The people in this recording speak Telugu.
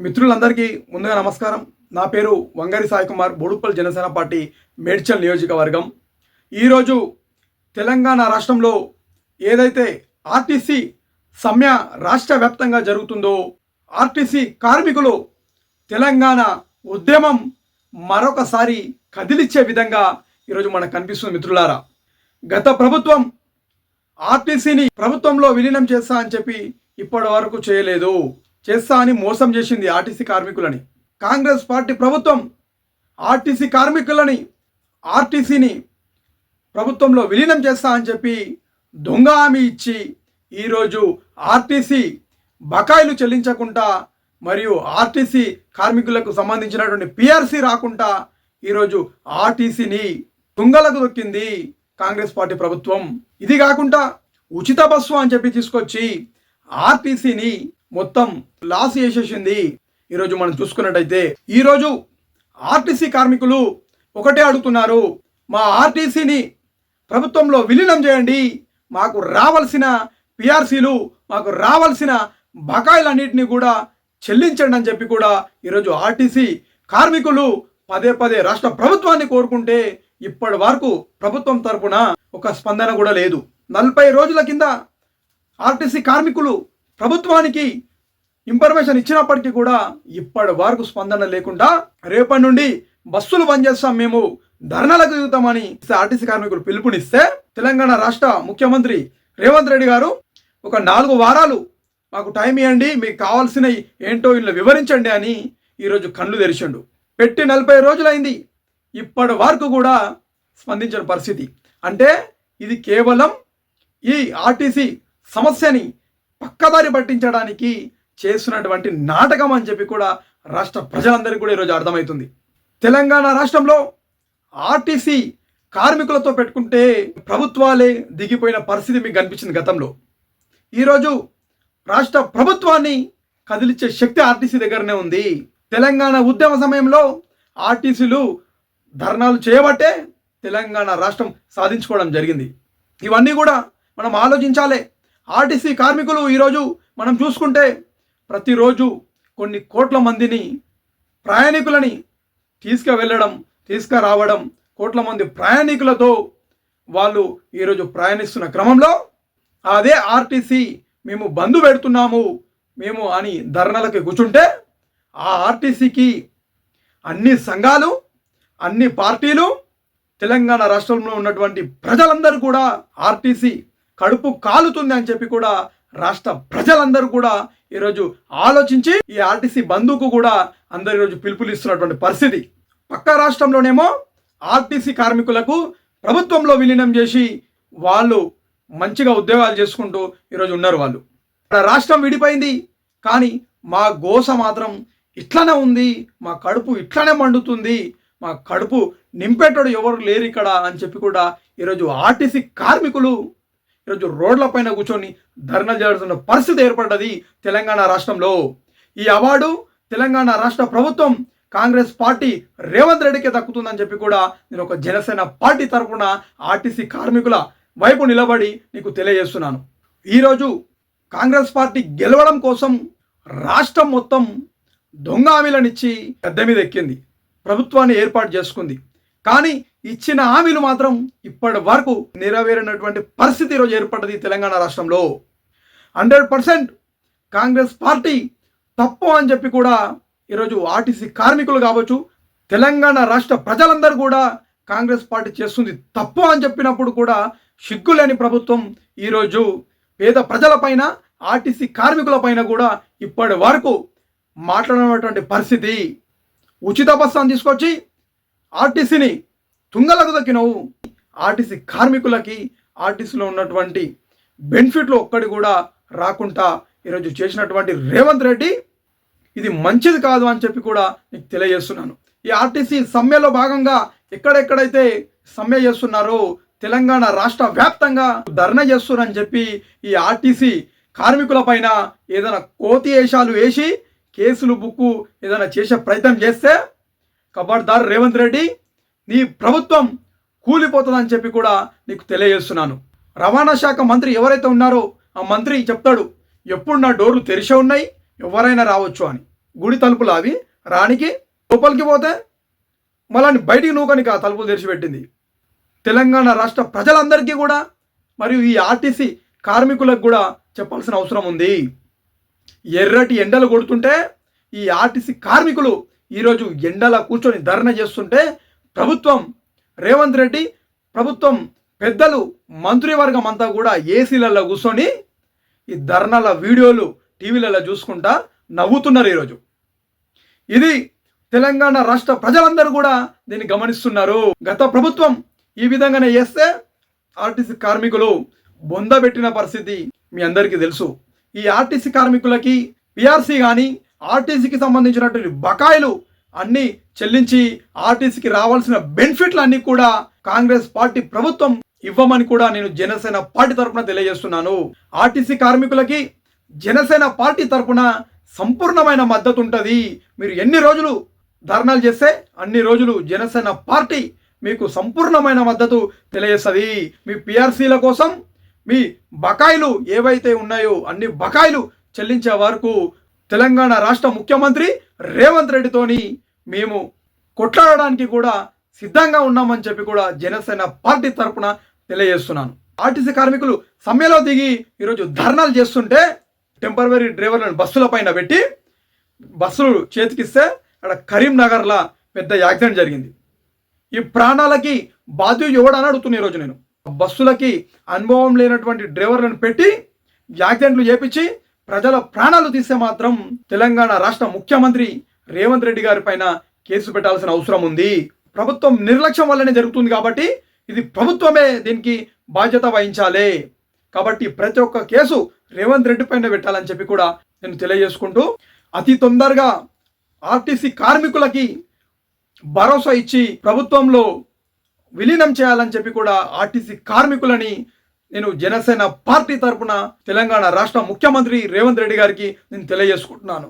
మిత్రులందరికీ ముందుగా నమస్కారం. నా పేరు వంగరి సాయి కుమార్, బోడుప్పల్ జనసేన పార్టీ మేడ్చల్ నియోజకవర్గం. ఈరోజు తెలంగాణ రాష్ట్రంలో ఏదైతే ఆర్టీసీ సమ్మె రాష్ట్ర వ్యాప్తంగా జరుగుతుందో, ఆర్టీసీ కార్మికులు తెలంగాణ ఉద్యమం మరొకసారి కదిలిచ్చే విధంగా ఈరోజు మనకు కనిపిస్తుంది. మిత్రులారా, గత ప్రభుత్వం ఆర్టీసీని ప్రభుత్వంలో విలీనం చేస్తా అని చెప్పి ఇప్పటి వరకు చేయలేదు. చేస్తా అని మోసం చేసింది ఆర్టీసీ కార్మికులని. కాంగ్రెస్ పార్టీ ప్రభుత్వం ఆర్టీసీని ప్రభుత్వంలో విలీనం చేస్తా అని చెప్పి దొంగ హామీ ఇచ్చి ఈరోజు ఆర్టీసీ బకాయిలు చెల్లించకుండా మరియు ఆర్టీసీ కార్మికులకు సంబంధించినటువంటి పిఆర్సీ రాకుండా ఈరోజు ఆర్టీసీని తుంగలకు దొక్కింది కాంగ్రెస్ పార్టీ ప్రభుత్వం. ఇది కాకుండా ఉచిత బస్సు అని చెప్పి తీసుకొచ్చి ఆర్టీసీని మొత్తం లాస్ చేసేసింది. ఈరోజు మనం చూసుకున్నట్టయితే ఈరోజు ఆర్టీసీ కార్మికులు ఒకటే అడుగుతున్నారు, మా ఆర్టీసీని ప్రభుత్వంలో విలీనం చేయండి, మాకు రావాల్సిన పిఆర్సీలు, మాకు రావాల్సిన బకాయిలన్నింటినీ కూడా చెల్లించండి అని చెప్పి కూడా ఈరోజు ఆర్టీసీ కార్మికులు పదే పదే రాష్ట్ర ప్రభుత్వాన్ని కోరుకుంటే ఇప్పటి వరకు ప్రభుత్వం తరపున ఒక స్పందన కూడా లేదు. 40 రోజుల కింద ఆర్టీసీ కార్మికులు ప్రభుత్వానికి ఇన్ఫర్మేషన్ ఇచ్చినప్పటికీ కూడా ఇప్పటి వరకు స్పందన లేకుండా రేపటి నుండి బస్సులు బంద్ చేస్తాం, మేము ధర్నాలకు దిగుతామని ఆర్టీసీ కార్మికులు పిలుపునిస్తే తెలంగాణ రాష్ట్ర ముఖ్యమంత్రి రేవంత్ రెడ్డి గారు ఒక 4 వారాలు మాకు టైం ఇవ్వండి, మీకు కావాల్సినవి ఏంటో ఇలా వివరించండి అని ఈరోజు కళ్ళు తెరిచిండు. పెట్టి 40 రోజులైంది, ఇప్పటి వరకు కూడా స్పందించిన పరిస్థితి. అంటే ఇది కేవలం ఈ ఆర్టీసీ సమస్యని పక్కదారి పట్టించడానికి చేస్తున్నటువంటి నాటకం అని చెప్పి కూడా రాష్ట్ర ప్రజలందరికీ కూడా ఈరోజు అర్థమవుతుంది. తెలంగాణ రాష్ట్రంలో ఆర్టీసీ కార్మికులతో పెట్టుకుంటే ప్రభుత్వాలే దిగిపోయిన పరిస్థితి మీకు కనిపించింది గతంలో. ఈరోజు రాష్ట్ర ప్రభుత్వాన్ని కదిలిచ్చే శక్తి ఆర్టీసీ దగ్గరనే ఉంది. తెలంగాణ ఉద్యమ సమయంలో ఆర్టీసీలు ధర్నాలు చేయబట్టే తెలంగాణ రాష్ట్రం సాధించుకోవడం జరిగింది. ఇవన్నీ కూడా మనం ఆలోచించాలి. ఆర్టీసీ కార్మికులు ఈరోజు మనం చూసుకుంటే ప్రతిరోజు కొన్ని కోట్ల మందిని ప్రయాణికులని తీసుకువెళ్ళడం, తీసుకురావడం, కోట్ల మంది ప్రయాణికులతో వాళ్ళు ఈరోజు ప్రయాణిస్తున్న క్రమంలో అదే ఆర్టీసీ మేము బంద్ పెడుతున్నాము మేము అని ధర్నాలకి కూర్చుంటే ఆ ఆర్టీసీకి అన్ని సంఘాలు, అన్ని పార్టీలు, తెలంగాణ రాష్ట్రంలో ఉన్నటువంటి ప్రజలందరూ కూడా ఆర్టీసీ కడుపు కాలుతుంది అని చెప్పి కూడా రాష్ట్ర ప్రజలందరూ కూడా ఈరోజు ఆలోచించి ఈ ఆర్టీసీ బంధుకు కూడా అందరు ఈరోజు పిలుపులు ఇస్తున్నటువంటి పరిస్థితి. పక్క రాష్ట్రంలోనేమో ఆర్టీసీ కార్మికులకు ప్రభుత్వంలో విలీనం చేసి వాళ్ళు మంచిగా ఉద్యోగాలు చేసుకుంటూ ఈరోజు ఉన్నారు. వాళ్ళు రాష్ట్రం విడిపోయింది కానీ మా గోస మాత్రం ఇట్లనే ఉంది, మా కడుపు ఇట్లనే మండుతుంది, మా కడుపు నింపేటోడు ఎవరు లేరు ఇక్కడ అని చెప్పి కూడా ఈరోజు ఆర్టీసీ కార్మికులు ఈరోజు రోడ్లపైన కూర్చొని ధర్నా చేస్తున్న పరిస్థితి ఏర్పడ్డది తెలంగాణ రాష్ట్రంలో. ఈ అవార్డు తెలంగాణ రాష్ట్ర ప్రభుత్వం కాంగ్రెస్ పార్టీ రేవంత్ రెడ్డికి దక్కుతుందని చెప్పి కూడా నేను ఒక జనసేన పార్టీ తరఫున ఆర్టీసీ కార్మికుల వైపు నిలబడి నీకు తెలియజేస్తున్నాను. ఈరోజు కాంగ్రెస్ పార్టీ గెలవడం కోసం రాష్ట్రం మొత్తం దొంగ హామీలనిచ్చి గద్దె మీద ఎక్కింది, ప్రభుత్వాన్ని ఏర్పాటు చేసుకుంది. కానీ ఇచ్చిన హామీలు మాత్రం ఇప్పటి వరకు నెరవేరినటువంటి పరిస్థితి ఈరోజు ఏర్పడ్డది తెలంగాణ రాష్ట్రంలో. 100% కాంగ్రెస్ పార్టీ తప్పు అని చెప్పి కూడా ఈరోజు ఆర్టీసీ కార్మికులు కావచ్చు, తెలంగాణ రాష్ట్ర ప్రజలందరూ కూడా కాంగ్రెస్ పార్టీ చేస్తుంది తప్పు అని చెప్పినప్పుడు కూడా సిగ్గులేని ప్రభుత్వం ఈరోజు పేద ప్రజలపైన, ఆర్టీసీ కార్మికుల పైన కూడా ఇప్పటి వరకు మాట్లాడినటువంటి పరిస్థితి. ఉచిత బస్సు తీసుకొచ్చి ఆర్టీసీని తుంగలకు దక్కినవు. ఆర్టీసీ కార్మికులకి ఆర్టీసీలో ఉన్నటువంటి బెనిఫిట్లు ఒక్కడి కూడా రాకుండా ఈరోజు చేసినటువంటి రేవంత్ రెడ్డి ఇది మంచిది కాదు అని చెప్పి కూడా నీకు తెలియజేస్తున్నాను. ఈ ఆర్టీసీ సమ్మెలో భాగంగా ఎక్కడెక్కడైతే సమ్మె చేస్తున్నారో తెలంగాణ రాష్ట్ర వ్యాప్తంగా ధర్నా చేస్తున్నారని చెప్పి ఈ ఆర్టీసీ కార్మికుల పైన ఏదైనా కోతి వేషాలు వేసి కేసులు బుక్కు ఏదైనా చేసే ప్రయత్నం చేస్తే ఖబర్దార్ రేవంత్ రెడ్డి, నీ ప్రభుత్వం కూలిపోతుందని చెప్పి కూడా నీకు తెలియజేస్తున్నాను. రవాణా శాఖ మంత్రి ఎవరైతే ఉన్నారో ఆ మంత్రి చెప్తాడు, ఎప్పుడు నా డోర్లు తెరిచే ఉన్నాయి, ఎవరైనా రావచ్చు అని. గుడి తలుపులు అవి రానికి లోపలికి పోతే మళ్ళీ బయటికి నూకనికి ఆ తలుపులు తెరిచిపెట్టింది. తెలంగాణ రాష్ట్ర ప్రజలందరికీ కూడా మరియు ఈ ఆర్టీసీ కార్మికులకు కూడా చెప్పాల్సిన అవసరం ఉంది. ఎర్రటి ఎండలు కొడుతుంటే ఈ ఆర్టీసీ కార్మికులు ఈరోజు ఎండల కూర్చొని ధర్నా చేస్తుంటే ప్రభుత్వం రేవంత్ రెడ్డి ప్రభుత్వం పెద్దలు మంత్రివర్గం అంతా కూడా ఏసీలలో కూర్చొని ఈ ధర్నాల వీడియోలు టీవీలలో చూసుకుంటా నవ్వుతున్నారు ఈరోజు. ఇది తెలంగాణ రాష్ట్ర ప్రజలందరూ కూడా దీన్ని గమనిస్తున్నారు. గత ప్రభుత్వం ఈ విధంగానే చేస్తే ఆర్టీసీ కార్మికులు బొందబెట్టిన పరిస్థితి మీ అందరికీ తెలుసు. ఈ ఆర్టీసీ కార్మికులకి పిఆర్సీ కానీ ఆర్టీసీకి సంబంధించినటువంటి బకాయిలు అన్నీ చెల్లించి ఆర్టీసీకి రావాల్సిన బెనిఫిట్లు అన్నీ కూడా కాంగ్రెస్ పార్టీ ప్రభుత్వం ఇవ్వమని కూడా నేను జనసేన పార్టీ తరఫున తెలియజేస్తున్నాను. ఆర్టీసీ కార్మికులకి జనసేన పార్టీ తరఫున సంపూర్ణమైన మద్దతు ఉంటుంది. మీరు ఎన్ని రోజులు ధర్నాలు చేస్తే అన్ని రోజులు జనసేన పార్టీ మీకు సంపూర్ణమైన మద్దతు తెలియజేస్తుంది. మీ పిఆర్సీల కోసం మీ బకాయిలు ఏవైతే ఉన్నాయో అన్ని బకాయిలు చెల్లించే వరకు తెలంగాణ రాష్ట్ర ముఖ్యమంత్రి రేవంత్ రెడ్డితోని మేము కొట్లాడడానికి కూడా సిద్ధంగా ఉన్నామని చెప్పి కూడా జనసేన పార్టీ తరఫున తెలియజేస్తున్నాను. ఆర్టీసీ కార్మికులు సమ్మెలో దిగి ఈరోజు ధర్నాలు చేస్తుంటే టెంపరవరీ డ్రైవర్లను బస్సుల పైన పెట్టి బస్సులు చేతికిస్తే అక్కడ కరీంనగర్లో పెద్ద యాక్సిడెంట్ జరిగింది. ఈ ప్రాణాలకి బాధ్యుడు ఎవడని అడుగుతున్నా ఈరోజు నేను. బస్సులకి అనుభవం లేనటువంటి డ్రైవర్లను పెట్టి యాక్సిడెంట్లు చేపించి ప్రజల ప్రాణాలు తీస్తే మాత్రం తెలంగాణ రాష్ట్ర ముఖ్యమంత్రి రేవంత్ రెడ్డి గారి పైన కేసు పెట్టాల్సిన అవసరం ఉంది. ప్రభుత్వం నిర్లక్ష్యం వల్లనే జరుగుతుంది కాబట్టి ఇది ప్రభుత్వమే దీనికి బాధ్యత వహించాలి. కాబట్టి ప్రతి ఒక్క కేసు రేవంత్ రెడ్డి పైన పెట్టాలని చెప్పి కూడా నేను తెలియజేసుకుంటూ అతి తొందరగా ఆర్టీసీ కార్మికులకి భరోసా ఇచ్చి ప్రభుత్వంలో విలీనం చేయాలని చెప్పి కూడా ఆర్టీసీ కార్మికులని నేను జనసేన పార్టీ తరఫున తెలంగాణ రాష్ట్ర ముఖ్యమంత్రి రేవంత్ రెడ్డి గారికి నేను తెలియజేసుకుంటున్నాను.